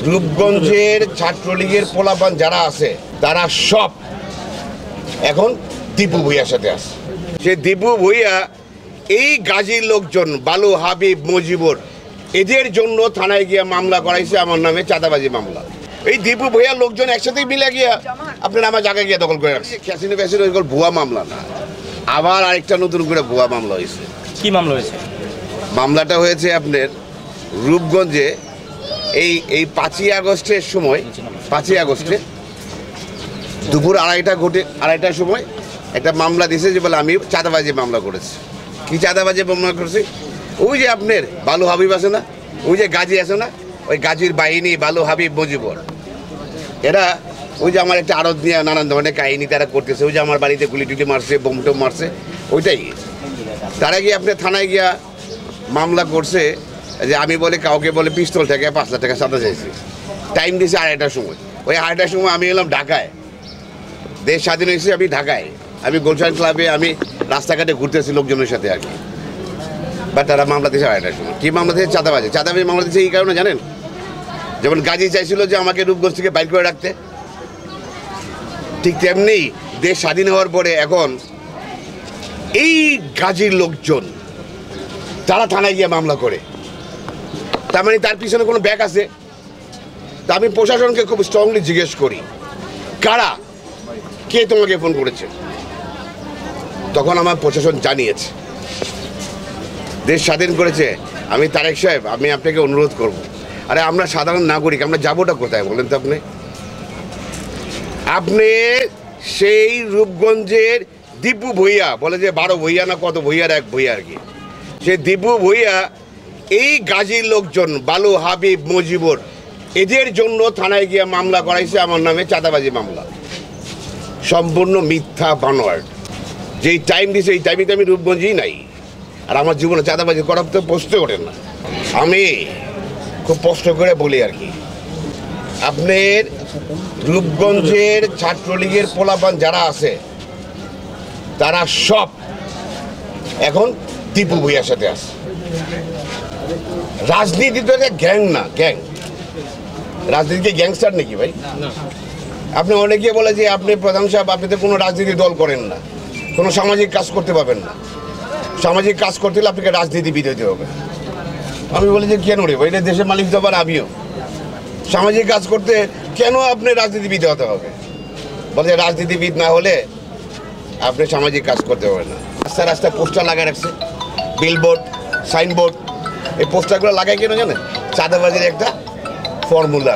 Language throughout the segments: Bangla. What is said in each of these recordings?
রূপগঞ্জের ছাত্রলীগের পোলাপান যারা আছে তারা সব এখন দীপু ভূঁইয়ার সাথে আছে। সে দীপু ভূঁইয়া এই গাজীর লোকজন বালু, হাবিব, মজিবুর এদের জন্য থানায় গিয়ে মামলা করাইছে আমার নামে, চাঁদাবাজি মামলা। এই দীপু ভূঁইয়ার লোকজন একসাথেই মিলে গিয়া আপনার আমার জায়গায় গিয়ে দখল করে রাখছে। ক্যাসিনো ভুয়া মামলা না, আবার আরেকটা নতুন করে ভুয়া মামলা হয়েছে। কি মামলা হয়েছে? মামলাটা হয়েছে আপনার রূপগঞ্জে এই 5ই আগস্টের সময়, 5ই আগস্টে দুপুর আড়াইটার সময় একটা মামলা দিয়েছে যে বলে আমি চাঁদাবাজি মামলা করেছি। কি চাঁদাবাজি মামলা করেছি? ওই যে আপনার বালু হাবিব আছে না, ওই যে গাজী আছে না, ওই গাজীর বাহিনী বালু, হাবিব, মজিবর এরা ওই যে আমার একটা আড়ত নিয়ে নানান ধরনের কাহিনী তারা করতেছে। ওই যে আমার বাড়িতে গুলি টুলি মারছে, বোম টোম মারছে, ওইটাই। তারা গিয়ে আপনার থানায় গিয়া মামলা করছে যে আমি বলে কাউকে বলে পিস্তল থেকে 5 লাখ টাকা চাঁদা চাইছি। টাইম দিয়েছে আড়াইটার সময়। ওই আড়াইটার সময় আমি এলাম ঢাকায়, দেশ স্বাধীন হয়েছে আমি ঢাকায়, আমি গুলশান ক্লাবে আমি রাস্তাঘাটে ঘুরতেছি লোকজনের সাথে আর কি। বা তারা মামলা দিয়েছে আড়াইটার সময়। কী মামলা দিয়েছে? চাঁদাবাজি মামলা দিয়েছে এই কারণে জানেন, যেমন গাজী চাইছিল যে আমাকে রূপগঞ্জ থেকে বাইর করে রাখতে, ঠিক তেমনি দেশ স্বাধীন হওয়ার পরে এখন এই গাজীর লোকজন তারা থানায় গিয়ে মামলা করে। তার মানে তার পিছনে কোনো ব্যাক আছে। তা আমি প্রশাসনকে খুব স্ট্রংলি জিজ্ঞেস করি, কারা, কে তোমাকে ফোন করেছে? তখন আমার প্রশাসন জানিয়েছে দেশ স্বাধীন করেছে। আমি তারেক সাহেব, আমি আপনাকে অনুরোধ করব, আরে আমরা সাধারণ নাগরিক, আমরা যাবোটা কোথায় বলেন তো আপনি? আপনি সেই রূপগঞ্জের দীপু ভূঁইয়া বলে যে 12 ভূঁইয়া না কত ভূঁইয়ার এক ভূঁইয়া আর কি, সে দীপু ভূঁইয়া এই গাজীর লোকজন বালু, হাবিব, মজিবুর এদের জন্য থানায় গিয়ে মামলা করাইছে আমার নামে, চাঁদাবাজি মামলা। সম্পূর্ণ মিথ্যা বানোয়ার। যেই টাইম দিছে এই টাইমে তো আমি রূপগঞ্জেই নাই, আর আমার জীবনে চাঁদাবাজি করার তো প্রশ্নই ওঠে না। আমি খুব কষ্ট করে বলি আর কি, আপনার রূপগঞ্জের ছাত্রলীগের পোলাপান যারা আছে তারা সব এখন দীপু ভূঁইয়ার সাথে আছে। রাজনীতি তো গ্যাং না, গ্যাং রাজনীতিকে গ্যাংস্টার নাকি ভাই? আপনি অনেকে বলে যে আপনি প্রধান সাহেব আপনি তো কোনো রাজনীতি দল করেন না, কোনো সামাজিক কাজ করতে পারবেন না। সামাজিক কাজ করতে হলে আপনাকে রাজনীতিবিদ হতে হবে। আমি বলি যে কেন রে ভাই, এটা দেশের মালিক তো আবার আমিও। সামাজিক কাজ করতে কেন আপনি রাজনীতিবিদ হতে হবে? বলে রাজনীতিবিদ না হলে আপনি সামাজিক কাজ করতে পারবেন না। রাস্তায় রাস্তায় পোস্টার লাগাই রাখছে, বিলবোর্ড, সাইনবোর্ড। এই পোস্টারগুলো লাগাই কেন জানেন? চাঁদাবাজির একটা ফর্মুলা।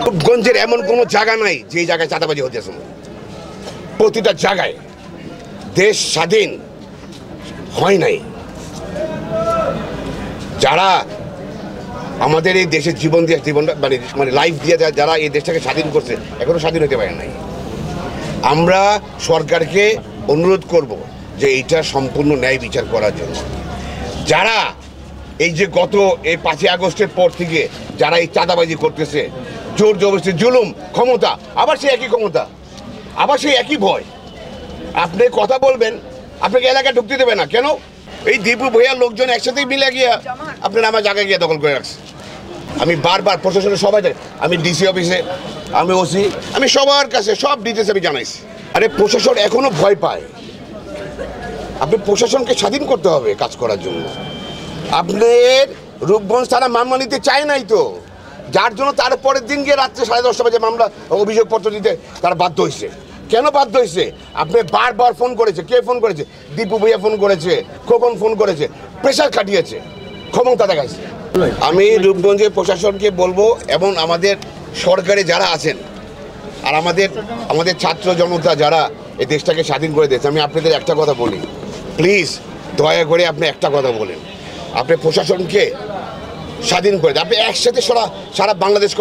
রূপগঞ্জের এমন কোনো জায়গা নাই যে জায়গায় চাঁদাবাজি হতেছে না। প্রতিটা জায়গায় দেশ স্বাধীন হয় নাই। যারা আমাদের এই দেশের জীবনটা মানে লাইফ দিয়ে যারা এই দেশটাকে স্বাধীন করছে এখনো স্বাধীন হতে পারে নাই। আমরা সরকারকে অনুরোধ করব যে এইটা সম্পূর্ণ ন্যায় বিচার করার জন্য। যারা এই যে গত এই 5ই আগস্টের পর থেকে যারা এই চাঁদাবাজি করতেছে, জোর জবরদস্তি, জুলুম, ক্ষমতা, আবার সেই একই ক্ষমতা, আবার সেই একই ভয়। আপনি কথা বলবেন, আপনাকে এলাকায় ঢুকতে দেবে না কেন? এই দীপু ভূঁইয়ার লোকজন একসাথেই মিলে গিয়া আপনার আমার জায়গায় গিয়ে দখল করে রাখছে। আমি বারবার প্রশাসনের সবাই, আমি ডিসি অফিসে, আমি ওসি, আমি সবার কাছে সব ডিটেলস আমি জানাইছি। আরে প্রশাসন এখনো ভয় পায়। আপনি প্রশাসনকে স্বাধীন করতে হবে কাজ করার জন্য। আপনার রূপগঞ্জ তারা মামলা নিতে চায় নাই তো, যার জন্য তার পরের দিন গিয়ে রাত্রে 10:30 বাজে মামলা অভিযোগপত্র দিতে তারা বাধ্য হয়েছে। কেন বাধ্য হয়েছে? আপনি বারবার ফোন করেছে। কে ফোন করেছে? দীপু ভূঁইয়া ফোন করেছে, খোকন ফোন করেছে, প্রেশার খাটিয়েছে, ক্ষমতা দেখাইছে। আমি রূপগঞ্জের প্রশাসনকে বলবো এবং আমাদের সরকারে যারা আছেন আর আমাদের ছাত্র জনতা যারা এই দেশটাকে স্বাধীন করে দিয়েছে, আমি আপনাদের একটা কথা বলি, প্লিজ দয়া করে আপনি একটা কথা বলেন, আপনি প্রশাসনকে স্বাধীন করে দেন। আপনি একসাথে সারা বাংলাদেশ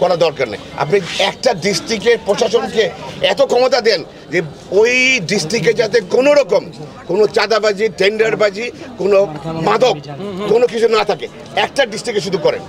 করা দরকার নেই। আপনি একটা ডিস্ট্রিক্টের প্রশাসনকে এত ক্ষমতা দেন যে ওই ডিস্ট্রিক্টে যাতে কোনো রকম কোনো চাঁদাবাজি, টেন্ডারবাজি, কোনো মাদক, কোনো কিছু না থাকে, একটা ডিস্ট্রিক্টে শুধু করেন।